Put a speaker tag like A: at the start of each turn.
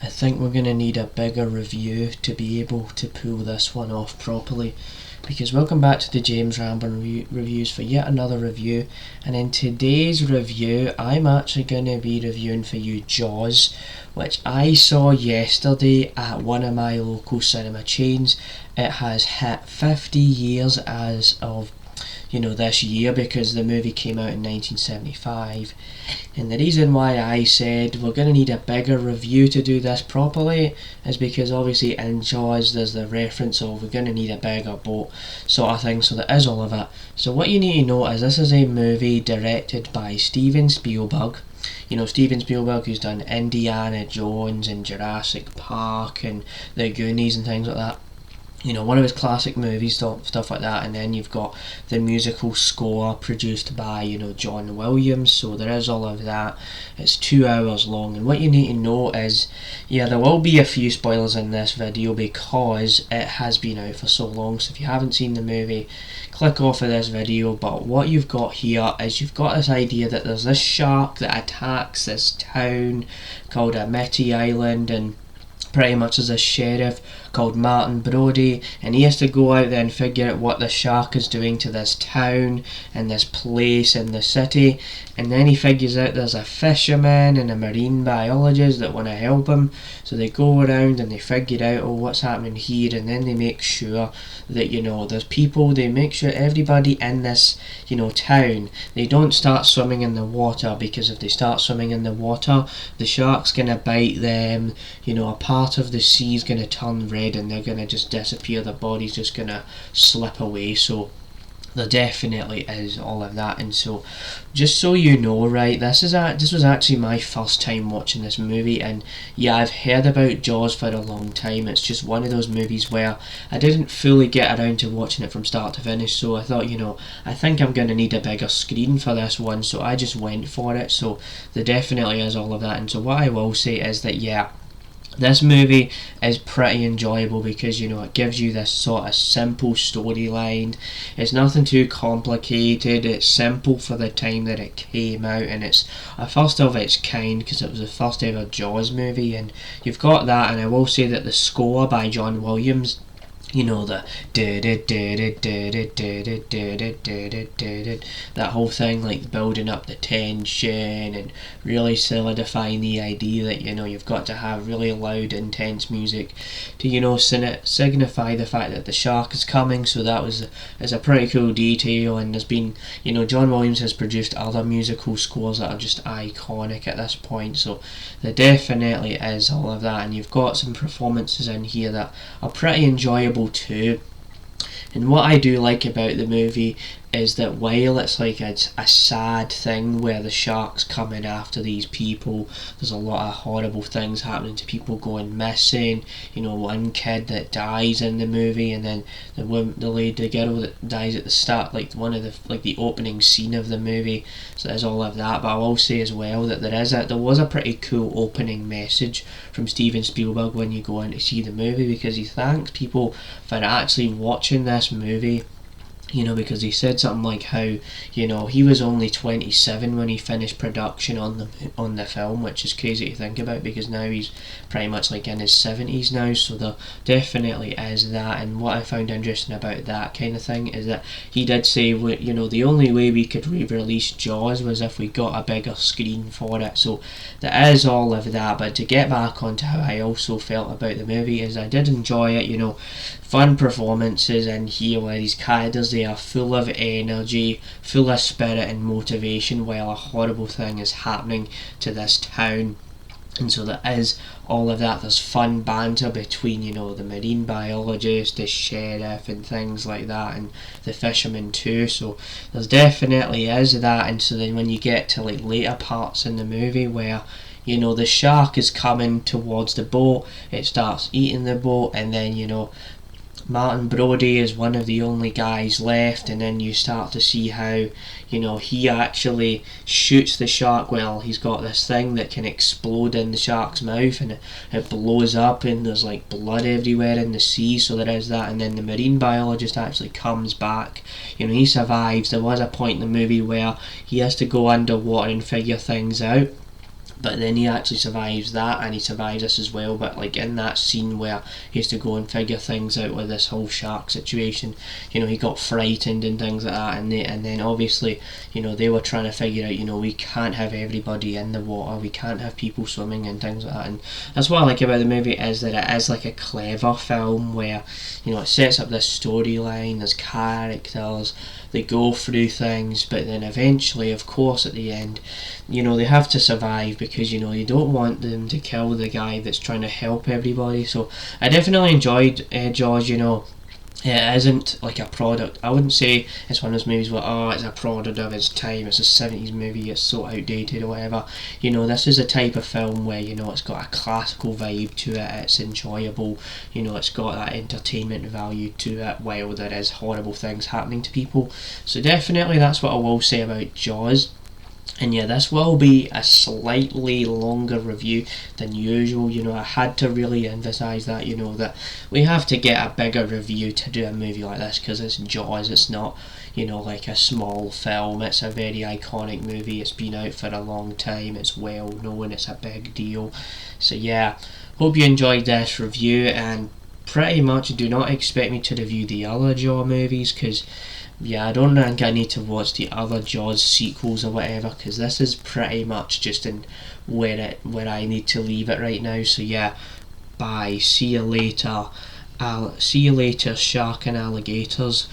A: I think we're going to need a bigger review to be able to pull this one off properly. Because welcome back to the James Rambin Reviews for yet another review. And in today's review, I'm actually going to be reviewing for you Jaws, which I saw yesterday at one of my local cinema chains. It has hit 50 years as of this year, because the movie came out in 1975. And the reason why I said we're going to need a bigger review to do this properly is because obviously in Jaws there's the reference of we're going to need a bigger boat sort of thing, so there is all of it. So what you need to know is this is a movie directed by Steven Spielberg. Steven Spielberg, who's done Indiana Jones and Jurassic Park and The Goonies and things like that. One of his classic movies, stuff like that. And then you've got the musical score produced by, John Williams. So there is all of that. It's 2 hours long. And what you need to know is, there will be a few spoilers in this video because it has been out for so long. So if you haven't seen the movie, click off of this video. But what you've got here is you've got this idea that there's this shark that attacks this town called Amity Island, and pretty much as a sheriff called Martin Brody, and he has to go out there and figure out what the shark is doing to this town and this place and the city. And then he figures out there's a fisherman and a marine biologist that want to help him, so they go around and they figure out what's happening here. And then they make sure that there's people, they make sure everybody in this town, they don't start swimming in the water, because if they start swimming in the water, the shark's gonna bite them. A part of the sea is gonna turn red and they're gonna just disappear, their body's just gonna slip away. So there definitely is all of that. And so just so you know, right, this was actually my first time watching this movie, and I've heard about Jaws for a long time. It's just one of those movies where I didn't fully get around to watching it from start to finish, so I thought, I think I'm going to need a bigger screen for this one, so I just went for it. So there definitely is all of that. And so what I will say is that this movie is pretty enjoyable because it gives you this sort of simple storyline. It's nothing too complicated, it's simple for the time that it came out, and it's a first of its kind because it was the first ever Jaws movie. And you've got that, and I will say that the score by John Williams, the that whole thing, like building up the tension and really solidifying the idea that you've got to have really loud, intense music to signify the fact that the shark is coming. So that is a pretty cool detail. And there's been John Williams has produced other musical scores that are just iconic at this point, so there definitely is all of that. And you've got some performances in here that are pretty enjoyable too. And what I do like about the movie is that while it's like a sad thing where the shark's coming after these people, there's a lot of horrible things happening to people going missing. One kid that dies in the movie, and then the girl that dies at the start, like one of the opening scene of the movie. So there's all of that. But I will say as well that there was a pretty cool opening message from Steven Spielberg when you go in to see the movie, because he thanks people for actually watching this movie. Because he said something like how, he was only 27 when he finished production on the film, which is crazy to think about, because now he's pretty much like in his 70s now. So there definitely is that. And what I found interesting about that kind of thing is that he did say, the only way we could re-release Jaws was if we got a bigger screen for it. So there is all of that. But to get back onto how I also felt about the movie is I did enjoy it. Fun performances in here where these characters, they are full of energy, full of spirit and motivation, while a horrible thing is happening to this town. And so there is all of that. There's fun banter between the marine biologist, the sheriff and things like that, and the fisherman too. So there's definitely is that. And so then when you get to later parts in the movie where the shark is coming towards the boat, it starts eating the boat, and then Martin Brody is one of the only guys left, and then you start to see how he actually shoots the shark. Well, he's got this thing that can explode in the shark's mouth, and it blows up, and there's blood everywhere in the sea. So there is that. And then the marine biologist actually comes back. He survives. There was a point in the movie where he has to go underwater and figure things out, But then he actually survives that, and he survives this as well. But like in that scene where he has to go and figure things out with this whole shark situation, you know, he got frightened and things like that, and then obviously, you know, they were trying to figure out, you know, we can't have everybody in the water, we can't have people swimming and things like that. And that's what I like about the movie, is that it is like a clever film where, you know, it sets up this storyline, there's characters, they go through things, but then eventually, of course, at the end, you know, they have to survive, because, you know, you don't want them to kill the guy that's trying to help everybody. So I definitely enjoyed Jaws. You know, it isn't like a product. I wouldn't say it's one of those movies where, oh, it's a product of its time, it's a 70s movie, it's so outdated or whatever. You know, this is a type of film where, you know, it's got a classical vibe to it, it's enjoyable, you know, it's got that entertainment value to it while there is horrible things happening to people. So definitely that's what I will say about Jaws. And yeah, this will be a slightly longer review than usual. You know, I had to really emphasise that, you know, that we have to get a bigger review to do a movie like this, because it's Jaws. It's not, you know, like a small film. It's a very iconic movie. It's been out for a long time. It's well known. It's a big deal. So yeah, hope you enjoyed this review, and pretty much do not expect me to review the other Jaws movies, because yeah, I don't think I need to watch the other Jaws sequels or whatever, because this is pretty much just in where I need to leave it right now. So yeah, bye. See you later. I'll see you later, shark and alligators.